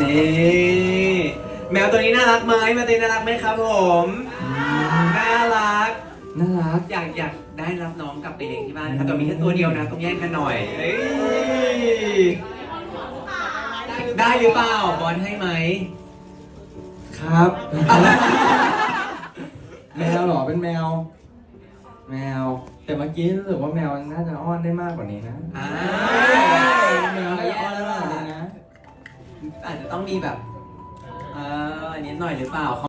นี่แมวตัวนี้น่ารักไหมแมวตัวนี้น่ารักไหมครับผมน่ารักอยากได้รับน้องกลับไปเลี้ยงที่บ้านครับแต่มีแค่ตัวเดียวนะต้องแย่งกันหน่อยได้หรือเปล่าบอลให้ไหมครับแมวเหรอเป็นแมวแต่เมื่อกี้รู้สึกว่าแมวน่าจะอ้อนได้มากกว่านี้นะแมวน่าจะอ้อนได้มากกว่านี้นะอาจจะต้องมีแบบอันนี้หน่อยหรือเปล่า